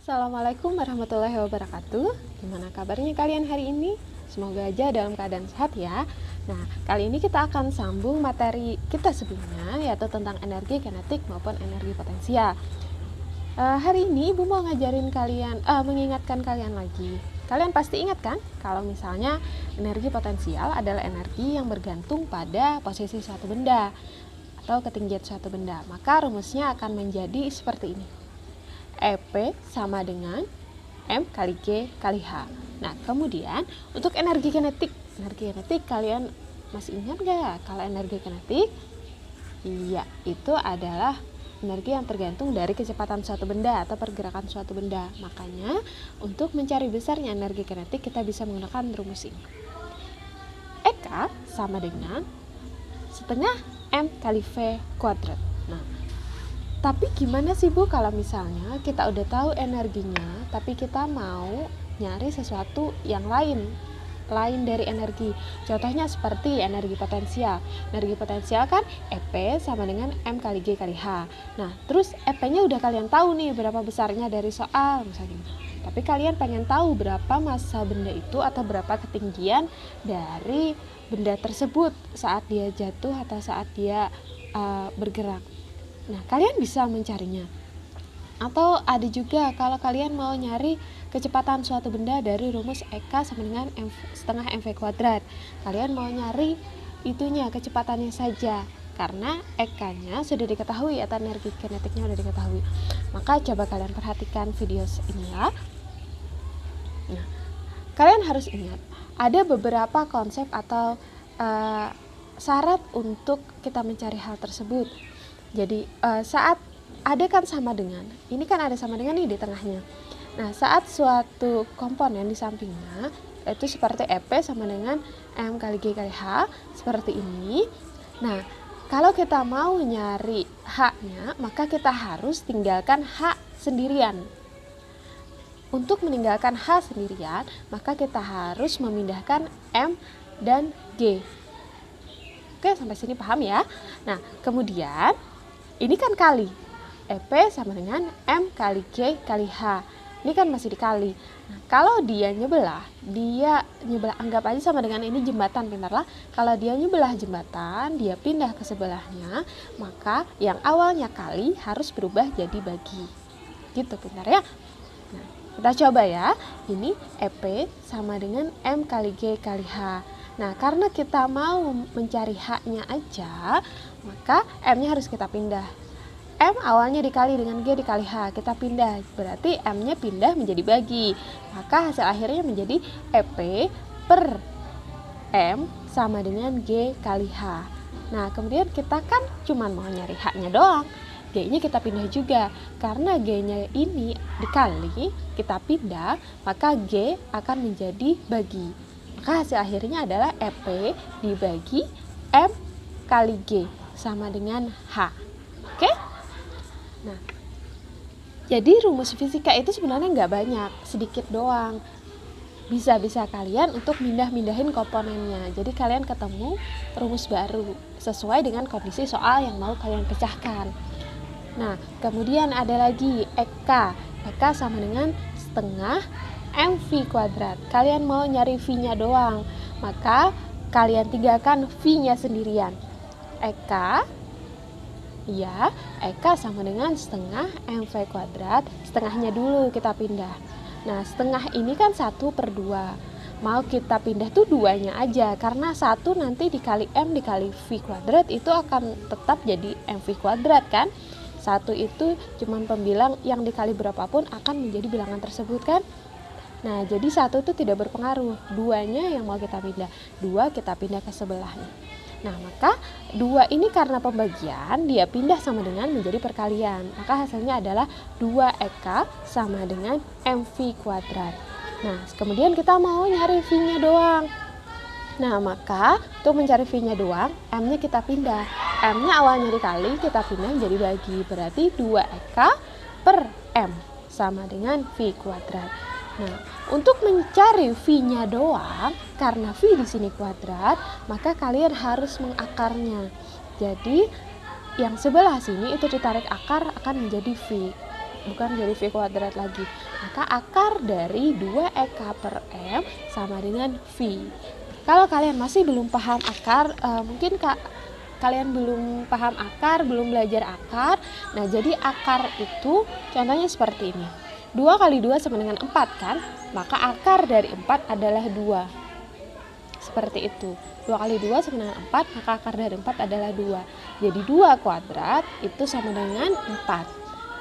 Assalamualaikum warahmatullahi wabarakatuh. Gimana kabarnya kalian hari ini? Semoga aja dalam keadaan sehat ya. Nah, kali ini kita akan sambung materi kita sebelumnya, yaitu tentang energi kinetik maupun energi potensial. Hari ini Ibu mau ngajarin kalian, mengingatkan kalian lagi. Kalian pasti ingat kan, kalau misalnya energi potensial adalah energi yang bergantung pada posisi suatu benda atau ketinggian suatu benda. Maka rumusnya akan menjadi seperti ini. EP sama dengan M kali G kali H. Nah, kemudian untuk energi kinetik kalian masih ingat gak kalau energi kinetik? Iya, itu adalah energi yang tergantung dari kecepatan suatu benda atau pergerakan suatu benda. Makanya, untuk mencari besarnya energi kinetik kita bisa menggunakan rumus ini. EK sama dengan setengah M kali V kuadrat. Nah, tapi gimana sih Bu kalau misalnya kita udah tahu energinya, tapi kita mau nyari sesuatu yang lain dari energi. Contohnya seperti energi potensial. Energi potensial kan EP sama dengan M kali G kali H. Nah, terus EP-nya udah kalian tahu nih berapa besarnya dari soal misalnya. Tapi kalian pengen tahu berapa massa benda itu atau berapa ketinggian dari benda tersebut saat dia jatuh atau saat dia bergerak. Nah, kalian bisa mencarinya. Atau ada juga kalau kalian mau nyari kecepatan suatu benda dari rumus EK sama dengan setengah MV kuadrat. Kalian mau nyari itunya, kecepatannya saja. Karena EK-nya sudah diketahui atau energi kinetiknya sudah diketahui. Maka coba kalian perhatikan video ini ya. Nah, kalian harus ingat, ada beberapa konsep atau syarat untuk kita mencari hal tersebut. Jadi saat ada kan sama dengan, ini kan ada sama dengan nih di tengahnya. Nah, saat suatu komponen di sampingnya, itu seperti EP sama dengan M kali G kali H, seperti ini. Nah, kalau kita mau nyari H-nya, maka kita harus tinggalkan H sendirian. Untuk meninggalkan H sendirian, maka kita harus memindahkan M dan G. Oke, sampai sini paham ya? Nah, kemudian ini kan kali, EP sama dengan M kali G kali H. Ini kan masih dikali. Nah, kalau dia nyebelah, anggap aja sama dengan ini jembatan, pintarlah. Kalau dia nyebelah jembatan, dia pindah ke sebelahnya, maka yang awalnya kali harus berubah jadi bagi. Gitu, pintar ya. Nah, kita coba ya. Ini EP sama dengan M kali G kali H. Nah, karena kita mau mencari H-nya aja, maka M-nya harus kita pindah. M awalnya dikali dengan G dikali H, kita pindah. Berarti M-nya pindah menjadi bagi. Maka hasil akhirnya menjadi EP per M sama dengan G kali H. Nah, kemudian kita kan cuma mau nyari H-nya doang. G-nya kita pindah juga. Karena G-nya ini dikali, kita pindah, maka G akan menjadi bagi. Maka hasil akhirnya adalah EP dibagi M kali G sama dengan H. Oke? Nah, jadi rumus fisika itu sebenarnya nggak banyak, sedikit doang. Bisa kalian untuk mindahin komponennya. Jadi kalian ketemu rumus baru sesuai dengan kondisi soal yang mau kalian pecahkan. Nah, kemudian ada lagi EK. EK sama dengan setengah MV kuadrat. Kalian mau nyari V-nya doang, maka kalian tinggalkan V-nya sendirian. EK sama dengan setengah MV kuadrat. Setengahnya dulu kita pindah. Nah, setengah ini kan 1/2. Mau kita pindah tuh 2-nya aja, karena 1 nanti dikali M dikali V kuadrat itu akan tetap jadi MV kuadrat kan. 1 itu cuman pembilang, yang dikali berapapun akan menjadi bilangan tersebut kan. Nah, jadi 1 itu tidak berpengaruh, 2-nya yang mau kita pindah. 2 kita pindah ke sebelahnya. Nah, maka 2 ini karena pembagian, dia pindah sama dengan menjadi perkalian. Maka hasilnya adalah 2EK sama dengan MV kuadrat. Nah, kemudian kita mau nyari V-nya doang. Nah, maka untuk mencari V-nya doang, M-nya kita pindah. M-nya awalnya dikali, kita pindah menjadi bagi. Berarti 2EK per M sama dengan V kuadrat. Nah, untuk mencari V-nya doang, karena V di sini kuadrat, maka kalian harus mengakarnya. Jadi, yang sebelah sini itu ditarik akar akan menjadi V. bukan jadi V kuadrat lagi. Maka akar dari 2 EK per M sama dengan V. Kalau kalian masih belum paham akar, mungkin kalian belum paham akar, belum belajar akar. Nah, jadi akar itu contohnya seperti ini. 2 kali 2 sama dengan 4 kan? Maka akar dari 4 adalah 2. Seperti itu. 2 kali 2 sama dengan 4, maka akar dari 4 adalah 2. Jadi 2 kuadrat itu sama dengan 4.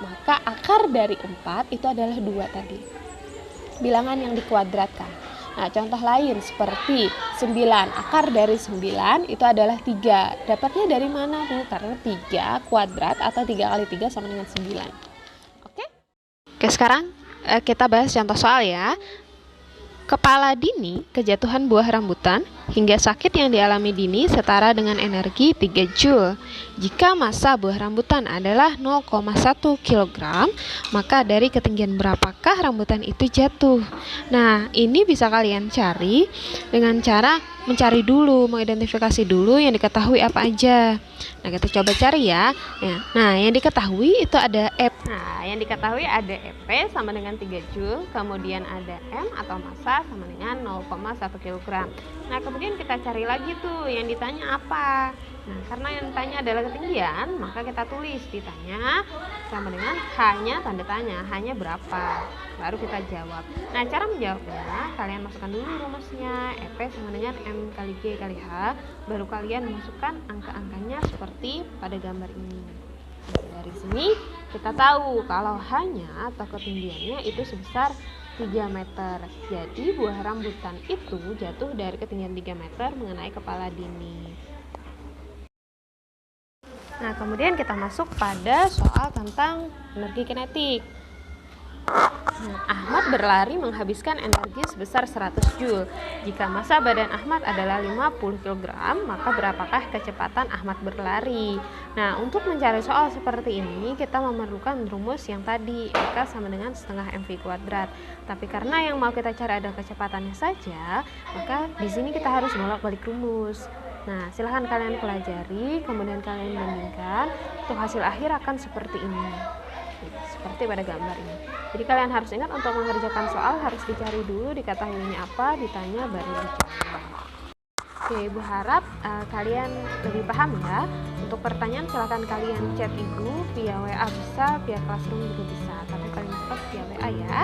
Maka akar dari 4 itu adalah 2 tadi. Bilangan yang dikuadratkan. Nah, contoh lain seperti 9. Akar dari 9 itu adalah 3. Dapatnya dari mana, Bu? Karena 3 kuadrat atau 3 kali 3 sama dengan 9. Oke? Oke, sekarang kita bahas contoh soal ya. Kepala Dini, kejatuhan buah rambutan, hingga sakit yang dialami Dini setara dengan energi 3 Joule. Jika massa buah rambutan adalah 0,1 kg, maka dari ketinggian berapakah rambutan itu jatuh? Nah, ini bisa kalian cari dengan cara mencari dulu, mengidentifikasi dulu yang diketahui apa aja. Nah, kita coba cari ya. Nah, yang diketahui itu ada EP. Nah, yang diketahui ada EP sama dengan 3 Joule, kemudian ada M atau massa sama dengan 0,1 kg. Nah, kemudian kita cari lagi tuh yang ditanya apa. Nah, karena yang ditanya adalah ketinggian, maka kita tulis ditanya sama dengan hanya tanda tanya, hanya berapa. Baru kita jawab. Nah, cara menjawabnya, kalian masukkan dulu rumusnya, EP sama dengan M kali G kali H. Baru kalian masukkan angka-angkanya seperti pada gambar ini. Dari sini kita tahu kalau hanya atau ketinggiannya itu sebesar 3 meter. Jadi buah rambutan itu jatuh dari ketinggian 3 meter mengenai kepala Dini. Nah, kemudian kita masuk pada soal tentang energi kinetik. Ahmad berlari menghabiskan energi sebesar 100 Joule. Jika massa badan Ahmad adalah 50 kg, maka berapakah kecepatan Ahmad berlari? Nah, untuk mencari soal seperti ini, kita memerlukan rumus yang tadi, EK sama dengan setengah MV kuadrat. Tapi karena yang mau kita cari adalah kecepatannya saja, maka di sini kita harus bolak-balik rumus. Nah, silahkan kalian pelajari, kemudian kalian bandingkan, untuk hasil akhir akan seperti ini. Seperti pada gambar ini. Jadi kalian harus ingat untuk mengerjakan soal harus dicari dulu diketahuinya apa, ditanya baru dijawab. Oke, Ibu harap kalian lebih paham ya. Untuk pertanyaan silahkan kalian chat Ibu via WA bisa, via Classroom juga bisa. Tapi paling cepat via WA ya.